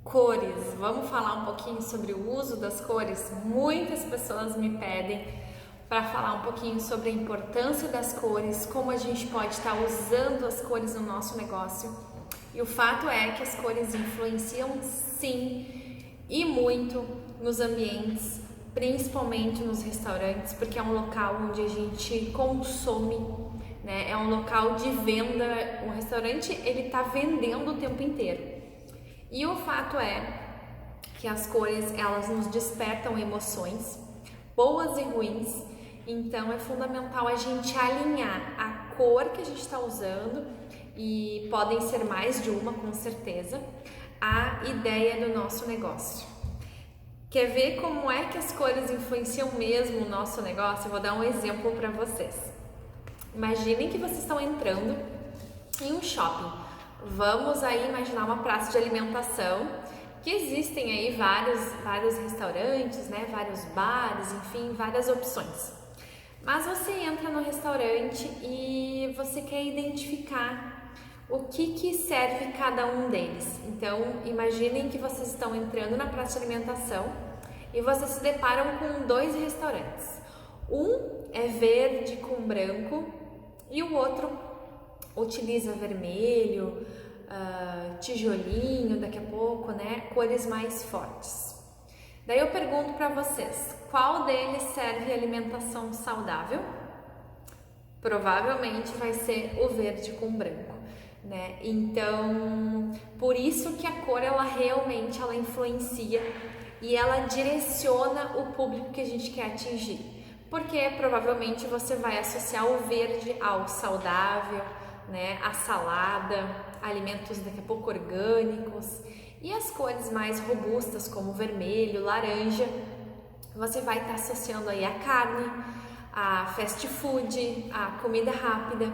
Cores, vamos falar um pouquinho sobre o uso das cores? Muitas pessoas me pedem para falar um pouquinho sobre a importância das cores, como a gente pode estar usando as cores no nosso negócio. E o fato é que as cores influenciam sim e muito nos ambientes, principalmente nos restaurantes, porque é um local onde a gente consome, né? É um local de venda. O restaurante ele está vendendo o tempo inteiro. E o fato é que as cores, elas nos despertam emoções, boas e ruins, então é fundamental a gente alinhar a cor que a gente está usando, e podem ser mais de uma com certeza, a ideia do nosso negócio. Quer ver como é que as cores influenciam mesmo o nosso negócio? Eu vou dar um exemplo para vocês. Imaginem que vocês estão entrando em um shopping. Vamos aí imaginar uma praça de alimentação, que existem aí vários restaurantes, né, vários bares, enfim, várias opções. Mas você entra no restaurante e você quer identificar o que serve cada um deles. Então, imaginem que vocês estão entrando na praça de alimentação e vocês se deparam com dois restaurantes. Um é verde com branco e o outro utiliza vermelho, tijolinho, daqui a pouco, né? Cores mais fortes. Daí eu pergunto para vocês, qual deles serve alimentação saudável? Provavelmente vai ser o verde com branco, né? Então, por isso que a cor ela realmente influencia e ela direciona o público que a gente quer atingir. Porque provavelmente você vai associar o verde ao saudável, né, a salada, alimentos daqui a pouco orgânicos, e as cores mais robustas como vermelho, laranja, você vai estar associando aí a carne, a fast food, a comida rápida.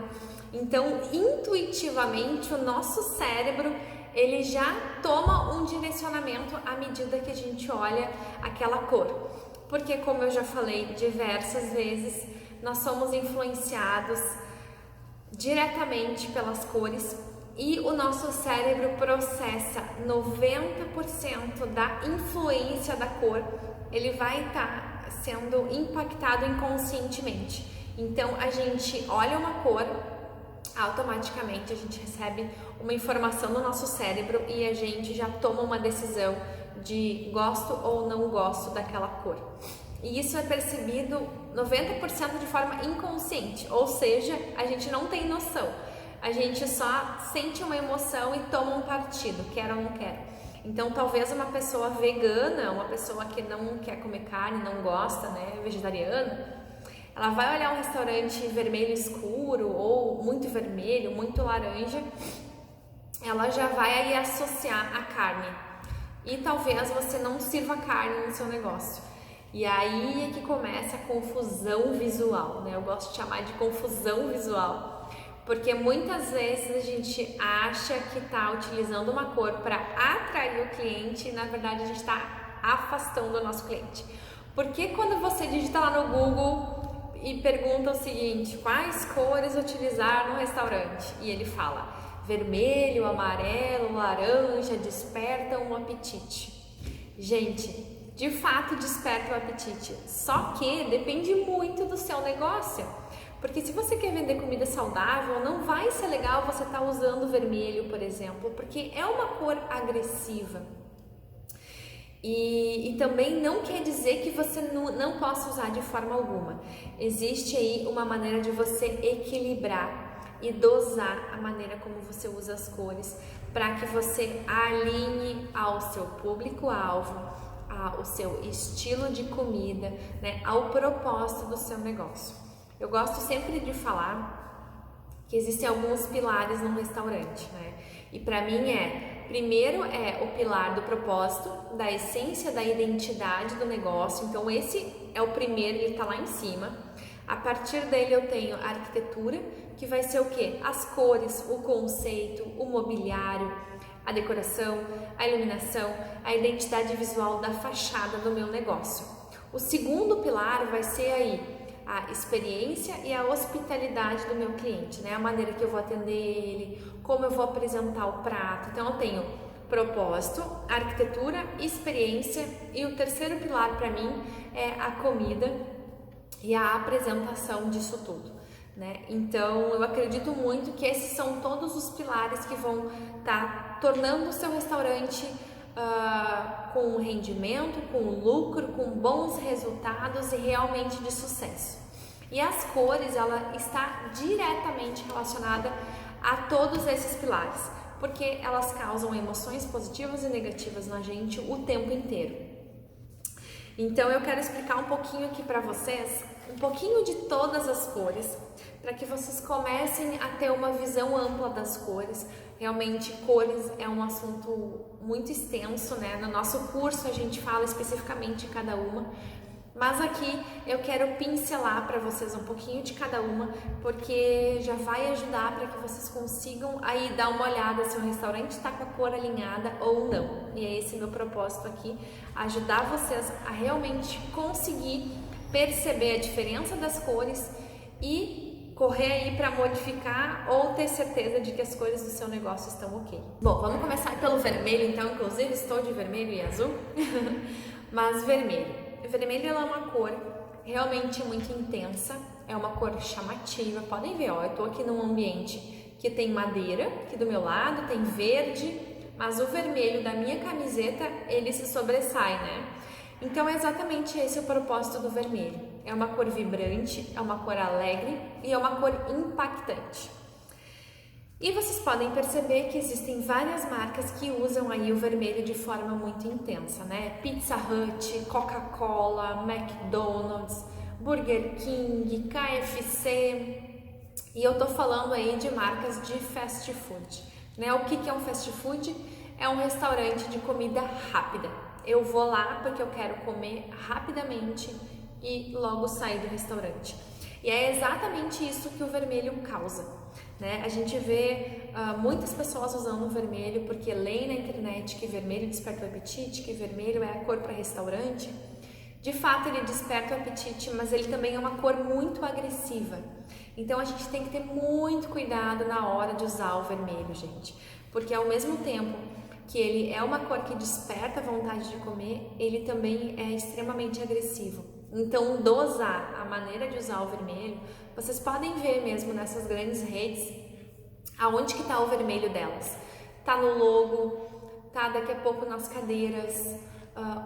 Então, intuitivamente, o nosso cérebro ele já toma um direcionamento à medida que a gente olha aquela cor. Porque, como eu já falei diversas vezes, nós somos influenciados diretamente pelas cores e o nosso cérebro processa 90% da influência da cor, ele vai estar sendo impactado inconscientemente. Então a gente olha uma cor, automaticamente a gente recebe uma informação no nosso cérebro e a gente já toma uma decisão de gosto ou não gosto daquela cor. E isso é percebido 90% de forma inconsciente, ou seja, a gente não tem noção. A gente só sente uma emoção e toma um partido, quero ou não quero. Então, talvez uma pessoa vegana, uma pessoa que não quer comer carne, não gosta, né, vegetariana, ela vai olhar um restaurante vermelho escuro ou muito vermelho, muito laranja, ela já vai aí associar a carne. E talvez você não sirva carne no seu negócio. E aí é que começa a confusão visual, né? Eu gosto de chamar de confusão visual, porque muitas vezes a gente acha que está utilizando uma cor para atrair o cliente e na verdade a gente está afastando o nosso cliente. Porque quando você digita lá no Google e pergunta o seguinte, quais cores utilizar no restaurante? E ele fala, vermelho, amarelo, laranja, despertam o apetite. Gente, de fato desperta o apetite, só que depende muito do seu negócio, porque se você quer vender comida saudável, não vai ser legal você estar usando vermelho, por exemplo, porque é uma cor agressiva. E também não quer dizer que você não possa usar de forma alguma. Existe aí uma maneira de você equilibrar e dosar a maneira como você usa as cores para que você alinhe ao seu público-alvo, ao seu estilo de comida, né, ao propósito do seu negócio. Eu gosto sempre de falar que existem alguns pilares num restaurante, né? E para mim primeiro é o pilar do propósito, da essência, da identidade do negócio. Então esse é o primeiro, ele está lá em cima. A partir dele eu tenho a arquitetura, que vai ser o quê? As cores, o conceito, o mobiliário, a decoração, a iluminação, a identidade visual da fachada do meu negócio. O segundo pilar vai ser aí a experiência e a hospitalidade do meu cliente, né? A maneira que eu vou atender ele, como eu vou apresentar o prato. Então eu tenho propósito, arquitetura, experiência, e o terceiro pilar para mim é a comida e a apresentação disso tudo, né? Então eu acredito muito que esses são todos os pilares que vão estar tornando o seu restaurante com rendimento, com lucro, com bons resultados e realmente de sucesso. E as cores, ela está diretamente relacionada a todos esses pilares, porque elas causam emoções positivas e negativas na gente o tempo inteiro. Então eu quero explicar um pouquinho aqui para vocês, um pouquinho de todas as cores, para que vocês comecem a ter uma visão ampla das cores. Realmente, cores é um assunto muito extenso, né? No nosso curso a gente fala especificamente de cada uma, mas aqui eu quero pincelar para vocês um pouquinho de cada uma, porque já vai ajudar para que vocês consigam aí dar uma olhada se o restaurante está com a cor alinhada ou não. E é esse meu propósito aqui, ajudar vocês a realmente conseguir perceber a diferença das cores e correr aí para modificar ou ter certeza de que as cores do seu negócio estão ok. Bom, vamos começar pelo vermelho então, inclusive estou de vermelho e azul, mas vermelho. Vermelho é uma cor realmente muito intensa, é uma cor chamativa. Podem ver, ó, eu tô aqui num ambiente que tem madeira, aqui do meu lado tem verde, mas o vermelho da minha camiseta, ele se sobressai, né? Então é exatamente esse o propósito do vermelho. É uma cor vibrante, é uma cor alegre e é uma cor impactante. E vocês podem perceber que existem várias marcas que usam aí o vermelho de forma muito intensa, né? Pizza Hut, Coca-Cola, McDonald's, Burger King, KFC. E eu tô falando aí de marcas de fast food, né? O que é um fast food? É um restaurante de comida rápida. Eu vou lá porque eu quero comer rapidamente e logo sair do restaurante. E é exatamente isso que o vermelho causa, né? A gente vê muitas pessoas usando o vermelho porque leem na internet que vermelho desperta o apetite, que vermelho é a cor para restaurante. De fato, ele desperta o apetite, mas ele também é uma cor muito agressiva. Então a gente tem que ter muito cuidado na hora de usar o vermelho, gente, porque ao mesmo tempo que ele é uma cor que desperta a vontade de comer, ele também é extremamente agressivo. Então, dosar a maneira de usar o vermelho, vocês podem ver mesmo nessas grandes redes, aonde que está o vermelho delas. Tá no logo, tá daqui a pouco nas cadeiras,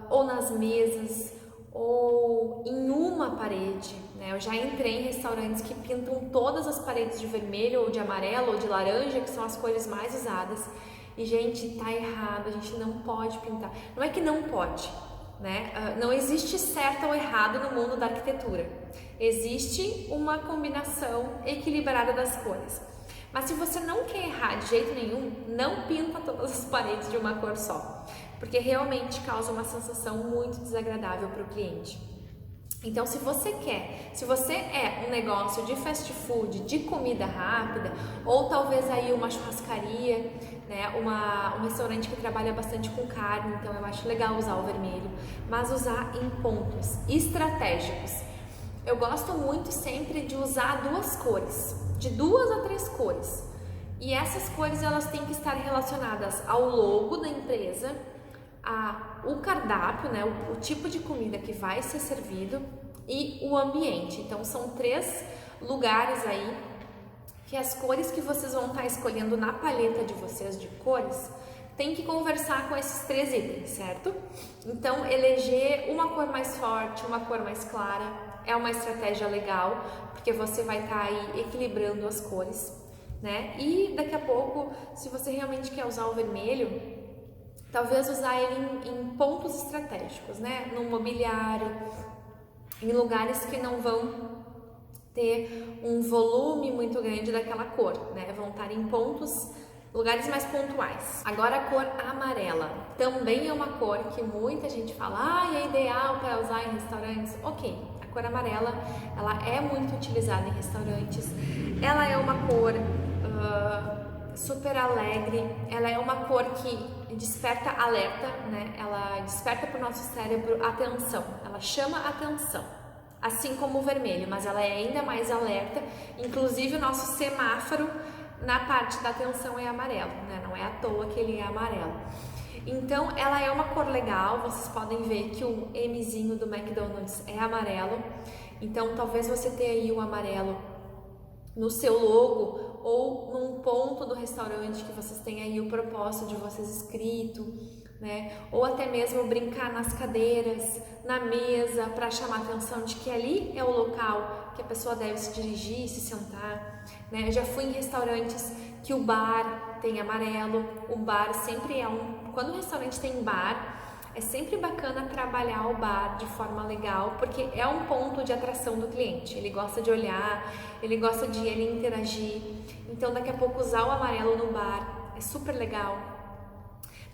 ou nas mesas, ou em uma parede, né? Eu já entrei em restaurantes que pintam todas as paredes de vermelho, ou de amarelo, ou de laranja, que são as cores mais usadas. E, gente, tá errado, a gente não pode pintar. Não é que não pode, né? Não existe certo ou errado no mundo da arquitetura. Existe uma combinação equilibrada das cores. Mas se você não quer errar de jeito nenhum, não pinta todas as paredes de uma cor só, porque realmente causa uma sensação muito desagradável para o cliente. Então, se você é um negócio de fast food, de comida rápida, ou talvez aí uma churrascaria, né, um restaurante que trabalha bastante com carne, então eu acho legal usar o vermelho, mas usar em pontos estratégicos. Eu gosto muito sempre de usar duas cores, de 2 a 3 cores, e essas cores elas têm que estar relacionadas ao logo da empresa, o cardápio, né, o tipo de comida que vai ser servido e o ambiente. Então são 3 lugares aí que as cores que vocês vão estar escolhendo na paleta de vocês de cores tem que conversar com esses 3 itens, certo? Então eleger uma cor mais forte, uma cor mais clara é uma estratégia legal, porque você vai estar aí equilibrando as cores, né? E daqui a pouco, se você realmente quer usar o vermelho, talvez usar ele em pontos estratégicos, né? No mobiliário, em lugares que não vão ter um volume muito grande daquela cor, né? Vão estar em lugares mais pontuais. Agora a cor amarela também é uma cor que muita gente fala, é ideal para usar em restaurantes. Ok, a cor amarela, ela é muito utilizada em restaurantes. Ela é uma cor super alegre, ela é uma cor que desperta alerta, né? Ela desperta para o nosso cérebro atenção, ela chama atenção, assim como o vermelho, mas ela é ainda mais alerta. Inclusive o nosso semáforo na parte da atenção é amarelo, né? Não é à toa que ele é amarelo. Então ela é uma cor legal, vocês podem ver que o Mzinho do McDonald's é amarelo. Então talvez você tenha aí o amarelo no seu logo ou num ponto do restaurante que vocês tenham aí o propósito de vocês escrito, né? Ou até mesmo brincar nas cadeiras, na mesa, para chamar a atenção de que ali é o local que a pessoa deve se dirigir, se sentar, né? Eu já fui em restaurantes que o bar tem amarelo, o bar sempre é quando o restaurante tem bar, é sempre bacana trabalhar o bar de forma legal, porque é um ponto de atração do cliente. Ele gosta de olhar, ele gosta de ele interagir. Então, daqui a pouco, usar o amarelo no bar é super legal.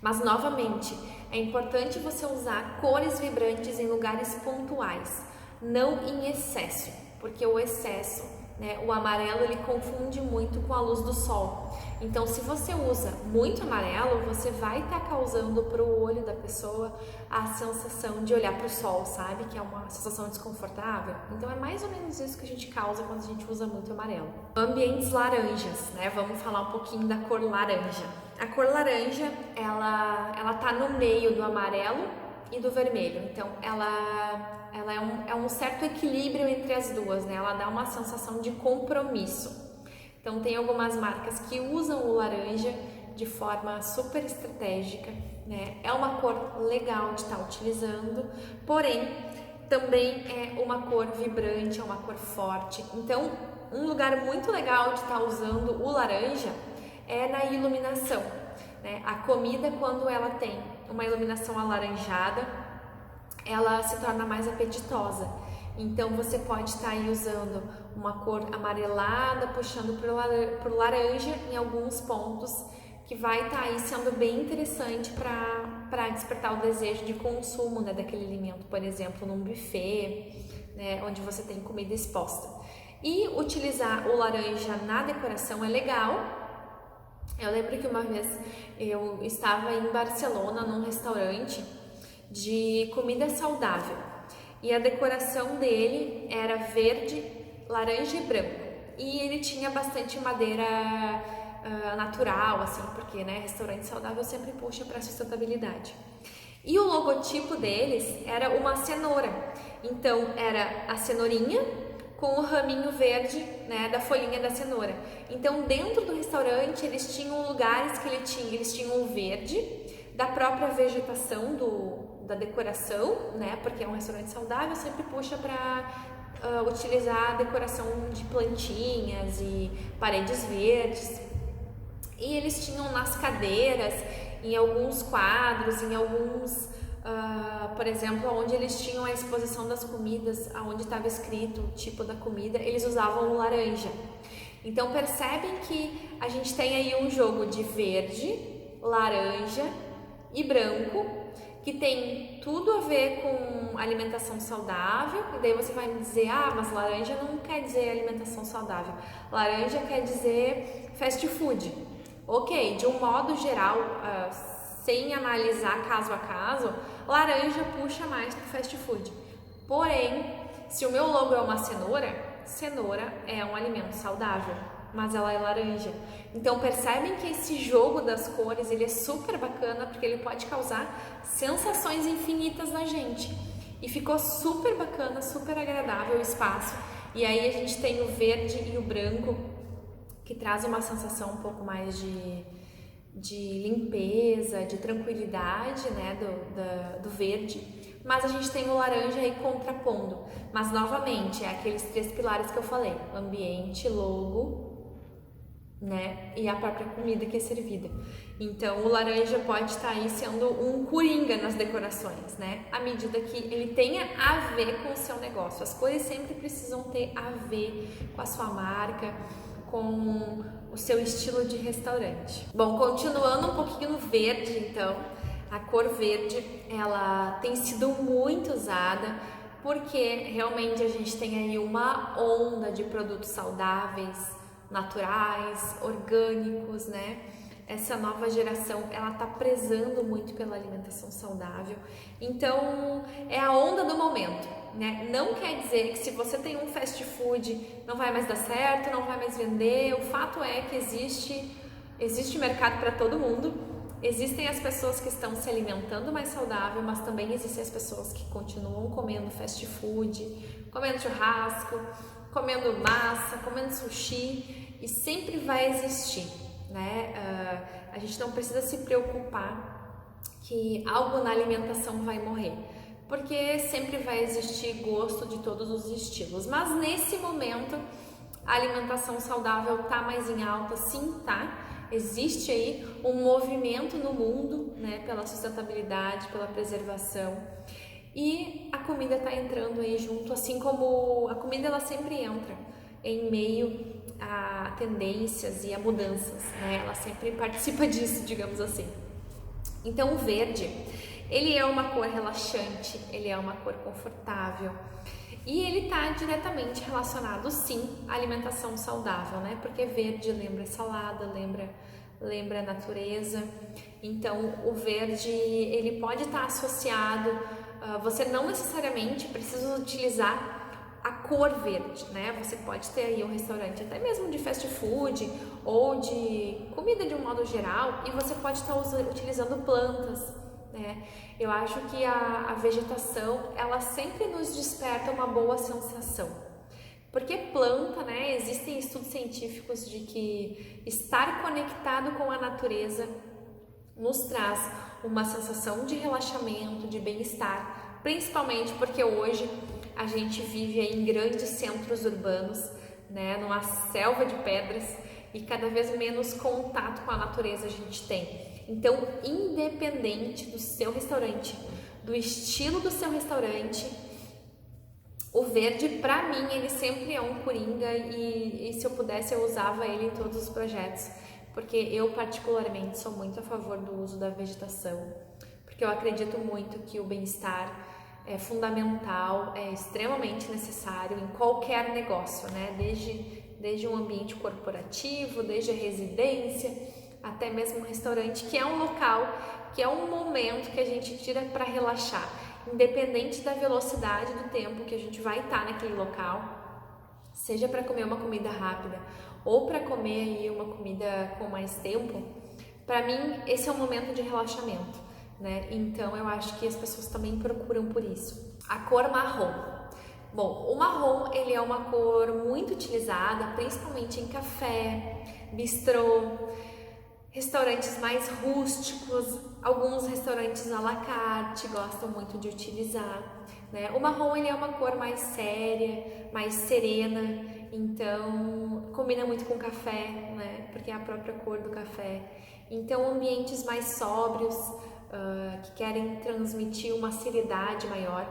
Mas, novamente, é importante você usar cores vibrantes em lugares pontuais, não em excesso, porque o excesso, né, o amarelo, ele confunde muito com a luz do sol. Então, se você usa muito amarelo, você vai estar causando para o olho da pessoa a sensação de olhar para o sol, sabe? Que é uma sensação desconfortável. Então, é mais ou menos isso que a gente causa quando a gente usa muito amarelo. Ambientes laranjas, né? Vamos falar um pouquinho da cor laranja. A cor laranja, ela tá no meio do amarelo e do vermelho. Então, ela é um certo equilíbrio entre as duas, né? Ela dá uma sensação de compromisso. Então, tem algumas marcas que usam o laranja de forma super estratégica, né? É uma cor legal de estar utilizando, porém, também é uma cor vibrante, é uma cor forte. Então, um lugar muito legal de estar usando o laranja é na iluminação, né? A comida, quando ela tem uma iluminação alaranjada, ela se torna mais apetitosa. Então você pode estar aí usando uma cor amarelada, puxando para o laranja em alguns pontos, que vai estar aí sendo bem interessante para despertar o desejo de consumo, né, daquele alimento, por exemplo, num buffet, né, onde você tem comida exposta. E utilizar o laranja na decoração é legal. Eu lembro que uma vez eu estava em Barcelona, num restaurante de comida saudável, e a decoração dele era verde, laranja e branco, e ele tinha bastante madeira natural, assim, porque, né, restaurante saudável sempre puxa para sustentabilidade. E o logotipo deles era uma cenoura, então era a cenourinha com o raminho verde, né, da folhinha da cenoura. Então, dentro do restaurante, eles tinham lugares que eles tinham o verde da própria vegetação da decoração, né, porque é um restaurante saudável, sempre puxa para utilizar a decoração de plantinhas e paredes verdes. E eles tinham nas cadeiras, em alguns quadros, em alguns, por exemplo, onde eles tinham a exposição das comidas, onde estava escrito o tipo da comida, eles usavam o laranja. Então percebem que a gente tem aí um jogo de verde, laranja e branco, que tem tudo a ver com alimentação saudável. E daí você vai me dizer, mas laranja não quer dizer alimentação saudável, laranja quer dizer fast food. Ok, de um modo geral, sem analisar caso a caso, laranja puxa mais para fast food. Porém, se o meu logo é uma cenoura é um alimento saudável, mas ela é laranja. Então percebem que esse jogo das cores, ele é super bacana, porque ele pode causar sensações infinitas na gente. E ficou super bacana, super agradável o espaço. E aí a gente tem o verde e o branco, que traz uma sensação um pouco mais de limpeza, de tranquilidade, né, do verde. Mas a gente tem o laranja aí contrapondo. Mas, novamente, é aqueles 3 pilares que eu falei: ambiente, logo, né, e a própria comida que é servida. Então, o laranja pode estar aí sendo um coringa nas decorações, né, à medida que ele tenha a ver com o seu negócio. As cores sempre precisam ter a ver com a sua marca, com o seu estilo de restaurante. Bom, continuando um pouquinho no verde, então, a cor verde, ela tem sido muito usada porque realmente a gente tem aí uma onda de produtos saudáveis, naturais, orgânicos, né? Essa nova geração, ela tá prezando muito pela alimentação saudável. Então, é a onda do momento, né? Não quer dizer que se você tem um fast food, não vai mais dar certo, não vai mais vender. O fato é que existe mercado para todo mundo. Existem as pessoas que estão se alimentando mais saudável, mas também existem as pessoas que continuam comendo fast food, comendo churrasco, comendo massa, comendo sushi, e sempre vai existir, né? A gente não precisa se preocupar que algo na alimentação vai morrer, porque sempre vai existir gosto de todos os estilos. Mas nesse momento a alimentação saudável tá mais em alta, sim, tá? Existe aí um movimento no mundo, né, pela sustentabilidade, pela preservação, e a comida está entrando aí junto, assim como a comida ela sempre entra em meio a tendências e a mudanças, né? Ela sempre participa disso, digamos assim. Então o verde, ele é uma cor relaxante, ele é uma cor confortável e ele está diretamente relacionado, sim, à alimentação saudável, né? Porque verde lembra salada, lembra natureza. Então o verde, ele pode estar associado, você não necessariamente precisa utilizar a cor verde, né? Você pode ter aí um restaurante até mesmo de fast food ou de comida de um modo geral e você pode estar utilizando plantas, né? Eu acho que a vegetação, ela sempre nos desperta uma boa sensação. Porque planta, né? Existem estudos científicos de que estar conectado com a natureza nos traz uma sensação de relaxamento, de bem-estar, principalmente porque hoje a gente vive em grandes centros urbanos, né, numa selva de pedras, e cada vez menos contato com a natureza a gente tem. Então, independente do seu restaurante, do estilo do seu restaurante, o verde, pra mim, ele sempre é um coringa, e se eu pudesse eu usava ele em todos os projetos, porque eu particularmente sou muito a favor do uso da vegetação, porque eu acredito muito que o bem-estar é fundamental, é extremamente necessário em qualquer negócio, né? Desde um ambiente corporativo, desde a residência, até mesmo um restaurante, que é um local, que é um momento que a gente tira para relaxar, independente da velocidade do tempo que a gente vai estar naquele local, seja para comer uma comida rápida ou para comer aí uma comida com mais tempo. Para mim, esse é um momento de relaxamento, né? Então eu acho que as pessoas também procuram por isso. A cor marrom. Bom, o marrom, ele é uma cor muito utilizada, principalmente em café, bistrô, restaurantes mais rústicos, alguns restaurantes à la carte gostam muito de utilizar, né? O marrom, ele é uma cor mais séria, mais serena, então combina muito com café, né? Porque é a própria cor do café. Então ambientes mais sóbrios, que querem transmitir uma seriedade maior,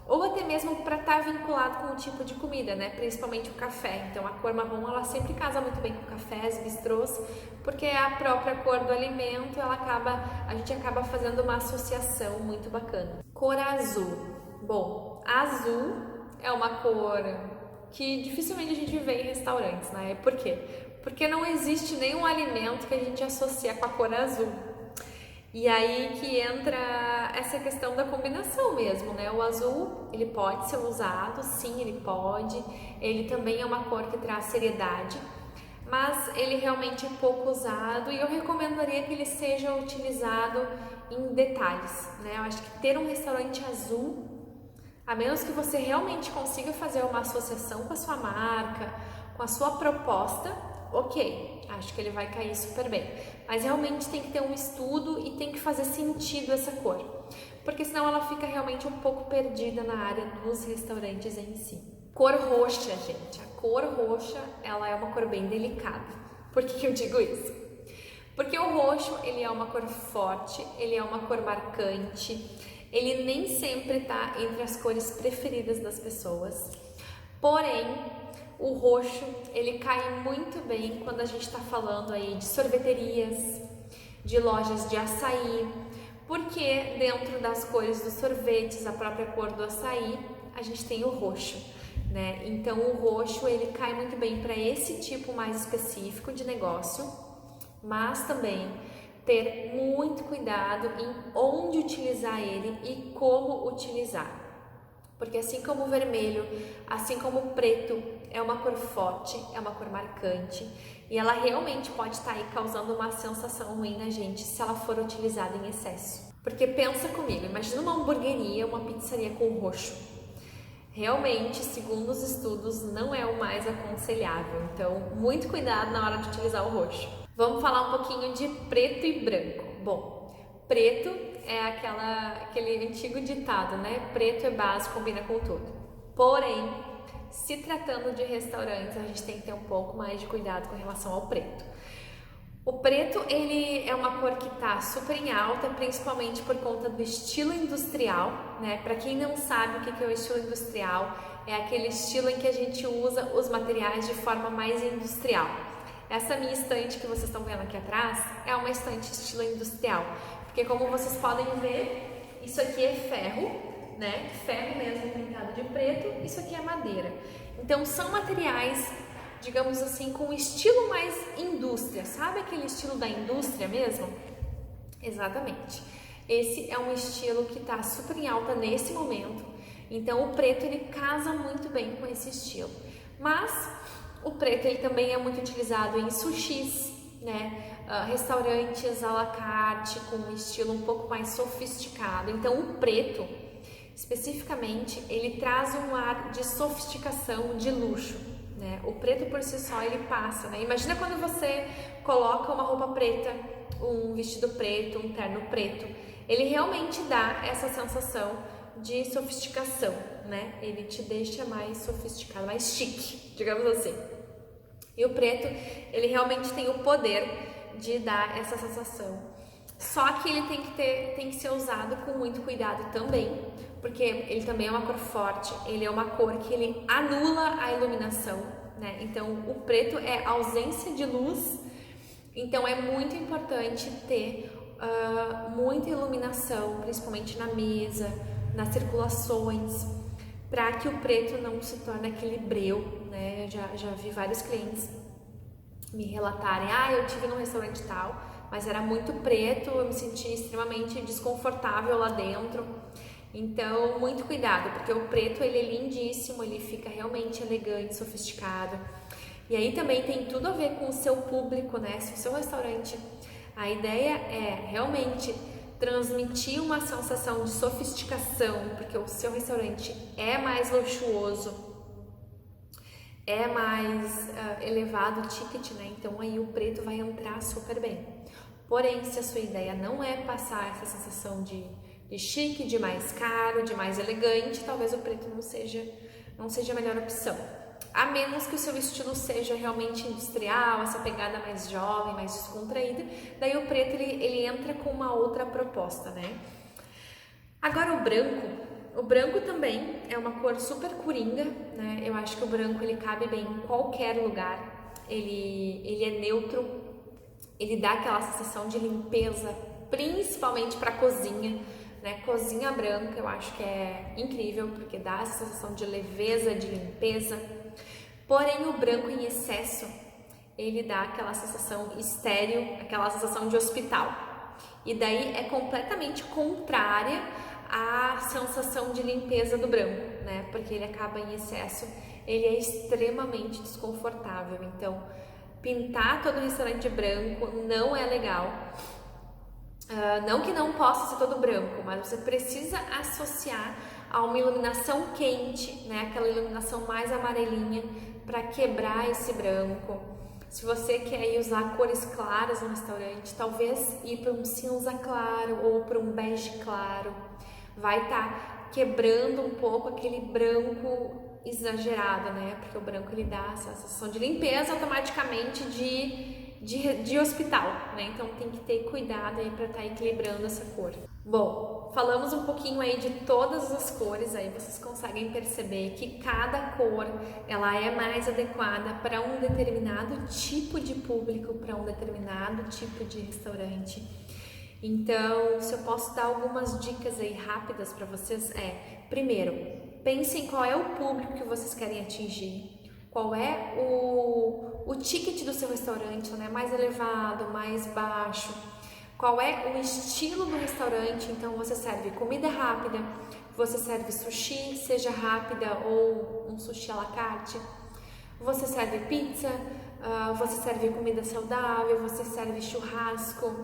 ou até mesmo para estar vinculado com o tipo de comida, né? Principalmente o café. Então a cor marrom, ela sempre casa muito bem com cafés, bistrôs, porque é a própria cor do alimento, a gente acaba fazendo uma associação muito bacana. Cor azul. Bom, azul é uma cor que dificilmente a gente vê em restaurantes, né? Por quê? Porque não existe nenhum alimento que a gente associa com a cor azul. E aí que entra essa questão da combinação mesmo, né? O azul, ele pode ser usado, sim, ele pode. Ele também é uma cor que traz seriedade, mas ele realmente é pouco usado e eu recomendaria que ele seja utilizado em detalhes, né? Eu acho que ter um restaurante azul, a menos que você realmente consiga fazer uma associação com a sua marca, com a sua proposta, ok, acho que ele vai cair super bem. Mas realmente tem que ter um estudo e tem que fazer sentido essa cor, porque senão ela fica realmente um pouco perdida na área dos restaurantes em si. Cor roxa, gente. A cor roxa, ela é uma cor bem delicada. Por que eu digo isso? Porque o roxo, ele é uma cor forte, ele é uma cor marcante, ele nem sempre está entre as cores preferidas das pessoas. Porém, o roxo, ele cai muito bem quando a gente está falando aí de sorveterias, de lojas de açaí, porque dentro das cores dos sorvetes, a própria cor do açaí, a gente tem o roxo, né? Então o roxo, ele cai muito bem para esse tipo mais específico de negócio, mas também ter muito cuidado em onde utilizar ele e como utilizar. Porque assim como o vermelho, assim como o preto é uma cor forte, é uma cor marcante, e ela realmente pode estar aí causando uma sensação ruim na gente se ela for utilizada em excesso. Porque pensa comigo, imagina uma hamburgueria, uma pizzaria com roxo. Realmente, segundo os estudos, não é o mais aconselhável, então muito cuidado na hora de utilizar o roxo. Vamos falar um pouquinho de preto e branco. Bom, preto é aquele antigo ditado, né? Preto é base, combina com tudo. Porém, se tratando de restaurantes, a gente tem que ter um pouco mais de cuidado com relação ao preto. O preto, ele é uma cor que está super em alta, principalmente por conta do estilo industrial, né? Para quem não sabe o que é o estilo industrial, é aquele estilo em que a gente usa os materiais de forma mais industrial. Essa minha estante que vocês estão vendo aqui atrás é uma estante estilo industrial, porque como vocês podem ver, isso aqui é ferro, né? Ferro mesmo pintado de preto, isso aqui é madeira. Então são materiais, digamos assim, com estilo mais indústria, sabe aquele estilo da indústria mesmo? Exatamente. Esse é um estilo que está super em alta nesse momento, então o preto ele casa muito bem com esse estilo. Mas o preto ele também é muito utilizado em sushis, né? Restaurantes à la carte com um estilo um pouco mais sofisticado. Então o preto, especificamente, ele traz um ar de sofisticação, de luxo, né? O preto por si só ele passa, né? Imagina quando você coloca uma roupa preta, um vestido preto, um terno preto, ele realmente dá essa sensação de sofisticação, né? Ele te deixa mais sofisticado, mais chique, digamos assim. E o preto, ele realmente tem o poder de dar essa sensação. Só que ele tem que ser usado com muito cuidado também, porque ele também é uma cor forte, ele é uma cor que ele anula a iluminação, né? Então o preto é ausência de luz, então é muito importante ter muita iluminação, principalmente na mesa, nas circulações, para que o preto não se torne aquele breu, né? Eu já vi vários clientes me relatarem, eu tive num restaurante tal, mas era muito preto, eu me senti extremamente desconfortável lá dentro. Então, muito cuidado, porque o preto ele é lindíssimo, ele fica realmente elegante, sofisticado. E aí também tem tudo a ver com o seu público, né? Se o seu restaurante, a ideia é realmente transmitir uma sensação de sofisticação, porque o seu restaurante é mais luxuoso, é mais elevado o ticket, né? Então aí o preto vai entrar super bem. Porém, se a sua ideia não é passar essa sensação de chique, de mais caro, de mais elegante, talvez o preto não seja a melhor opção. A menos que o seu estilo seja realmente industrial, essa pegada mais jovem, mais descontraída, daí o preto ele entra com uma outra proposta, né? Agora o branco também é uma cor super coringa, né? Eu acho que o branco ele cabe bem em qualquer lugar, ele é neutro, ele dá aquela sensação de limpeza, principalmente para cozinha, né? Cozinha branca eu acho que é incrível, porque dá essa sensação de leveza, de limpeza. Porém, o branco em excesso, ele dá aquela sensação estéril, aquela sensação de hospital. E daí é completamente contrária à sensação de limpeza do branco, né? Porque ele acaba em excesso, ele é extremamente desconfortável. Então, pintar todo o restaurante branco não é legal. Não que não possa ser todo branco, mas você precisa associar a uma iluminação quente, né? Aquela iluminação mais amarelinha para quebrar esse branco. Se você quer usar cores claras no restaurante, talvez ir para um cinza claro ou para um bege claro, vai estar quebrando um pouco aquele branco exagerado, né? Porque o branco ele dá essa sensação de limpeza automaticamente de hospital, né? Então tem que ter cuidado aí para estar equilibrando essa cor. Bom, falamos um pouquinho aí de todas as cores, aí vocês conseguem perceber que cada cor ela é mais adequada para um determinado tipo de público, para um determinado tipo de restaurante. Então, se eu posso dar algumas dicas aí rápidas para vocês primeiro, pensem qual é o público que vocês querem atingir, qual é o ticket do seu restaurante, né? Mais elevado, mais baixo, qual é o estilo do restaurante. Então você serve comida rápida, você serve sushi, seja rápida ou um sushi à la carte, você serve pizza, você serve comida saudável, você serve churrasco.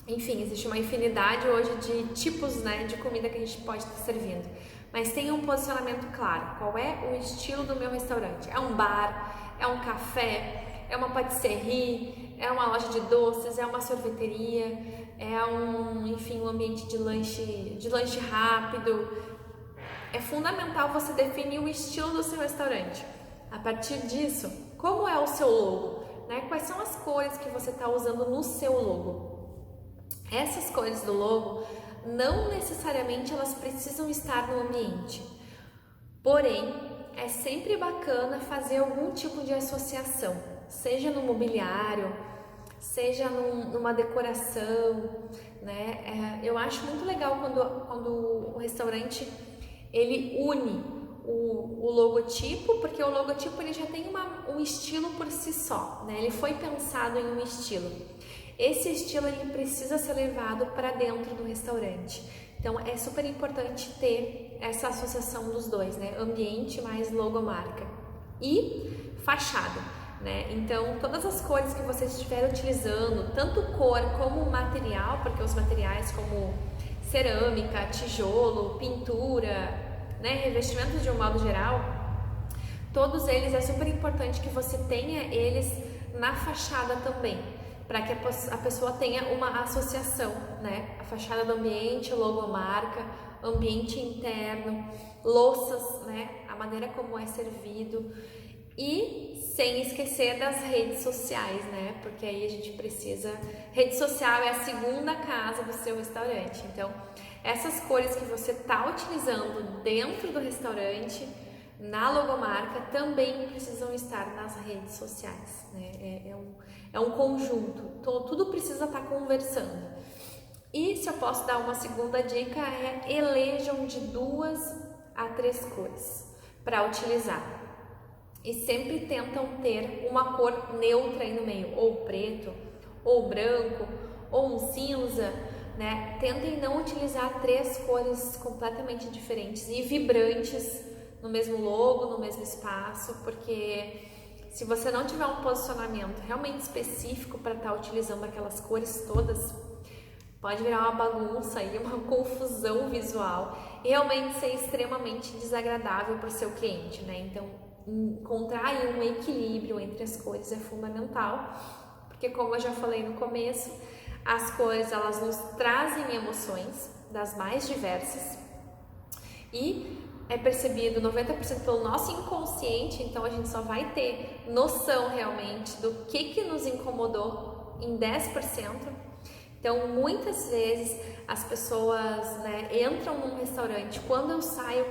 Enfim, existe uma infinidade hoje de tipos, né, de comida que a gente pode estar servindo. Mas tenha um posicionamento claro. Qual é o estilo do meu restaurante? É um bar? É um café? É uma patisserie? É uma loja de doces? É uma sorveteria? É um ambiente de lanche rápido? É fundamental você definir o estilo do seu restaurante. A partir disso, como é o seu logo? Né? Quais são as cores que você está usando no seu logo? Essas cores do logo, não necessariamente elas precisam estar no ambiente. Porém, é sempre bacana fazer algum tipo de associação, seja no mobiliário, seja numa decoração, né? Eu acho muito legal quando o restaurante ele une o logotipo, porque o logotipo ele já tem um estilo por si só, né? Ele foi pensado em um estilo. Esse estilo ele precisa ser levado para dentro do restaurante. Então é super importante ter essa associação dos dois, né? Ambiente mais logomarca e fachada, né? Então todas as cores que você estiver utilizando, tanto cor como material, porque os materiais como cerâmica, tijolo, pintura, né, revestimentos de um modo geral, todos eles é super importante que você tenha eles na fachada também, para que a pessoa tenha uma associação, né? A fachada do ambiente, logomarca, ambiente interno, louças, né? A maneira como é servido e sem esquecer das redes sociais, né? Porque aí a gente precisa... Rede social é a segunda casa do seu restaurante, então essas cores que você está utilizando dentro do restaurante, na logomarca, também precisam estar nas redes sociais, né? É um conjunto, tudo precisa estar conversando. E se eu posso dar uma segunda dica, elejam de 2 a 3 cores para utilizar. E sempre tentam ter uma cor neutra aí no meio, ou preto, ou branco, ou um cinza, né? Tentem não utilizar 3 cores completamente diferentes e vibrantes no mesmo logo, no mesmo espaço, porque se você não tiver um posicionamento realmente específico para estar utilizando aquelas cores todas, pode virar uma bagunça e uma confusão visual e realmente ser extremamente desagradável para o seu cliente, né? Então, encontrar aí um equilíbrio entre as cores é fundamental, porque como eu já falei no começo, as cores elas nos trazem emoções das mais diversas e é percebido 90% pelo nosso inconsciente, então a gente só vai ter noção realmente do que nos incomodou em 10%. Então, muitas vezes as pessoas, né, entram num restaurante, quando eu saio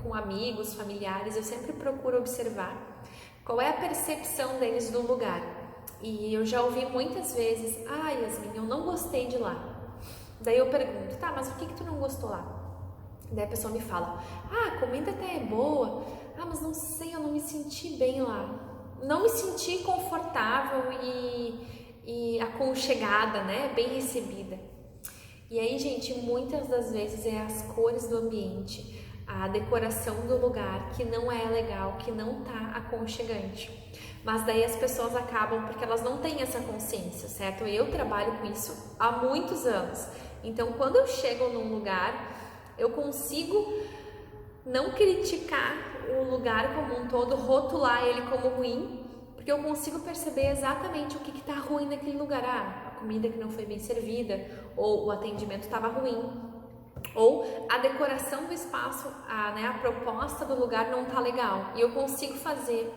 com amigos, familiares, eu sempre procuro observar qual é a percepção deles do lugar. E eu já ouvi muitas vezes, Yasmin, eu não gostei de lá. Daí eu pergunto, tá, mas o que tu não gostou lá? Daí a pessoa me fala, a comida até é boa, mas não sei, eu não me senti bem lá. Não me senti confortável e aconchegada, né? Bem recebida. E aí, gente, muitas das vezes é as cores do ambiente, a decoração do lugar que não é legal, que não tá aconchegante. Mas daí as pessoas acabam porque elas não têm essa consciência, certo? Eu trabalho com isso há muitos anos. Então, quando eu chego num lugar, eu consigo não criticar o lugar como um todo, rotular ele como ruim, porque eu consigo perceber exatamente o que está ruim naquele lugar. A comida que não foi bem servida, ou o atendimento estava ruim, ou a decoração do espaço, a proposta do lugar não está legal. E eu consigo fazer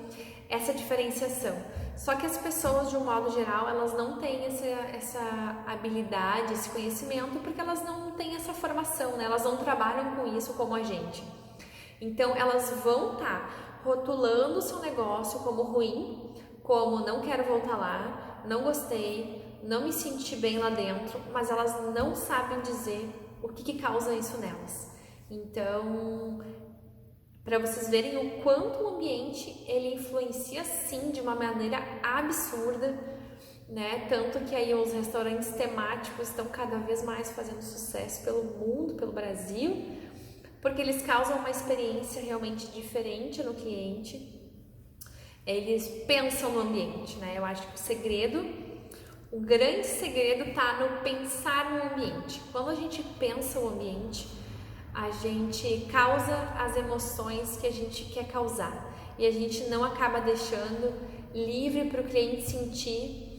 essa diferenciação. Só que as pessoas, de um modo geral, elas não têm essa habilidade, esse conhecimento, porque elas não têm essa formação, né? Elas não trabalham com isso como a gente. Então, elas vão estar rotulando o seu negócio como ruim, como não quero voltar lá, não gostei, não me senti bem lá dentro, mas elas não sabem dizer o que causa isso nelas. Então, para vocês verem o quanto o ambiente ele influencia sim de uma maneira absurda, né? Tanto que aí os restaurantes temáticos estão cada vez mais fazendo sucesso pelo mundo, pelo Brasil, porque eles causam uma experiência realmente diferente no cliente. Eles pensam no ambiente, né? Eu acho que o grande segredo está no pensar no ambiente. Quando a gente pensa o ambiente, a gente causa as emoções que a gente quer causar e a gente não acaba deixando livre para o cliente sentir,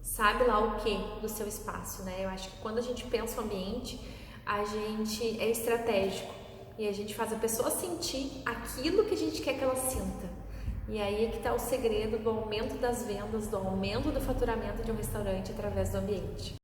sabe lá o que do seu espaço, né? Eu acho que quando a gente pensa o ambiente, a gente é estratégico e a gente faz a pessoa sentir aquilo que a gente quer que ela sinta. E aí é que está o segredo do aumento das vendas, do aumento do faturamento de um restaurante através do ambiente.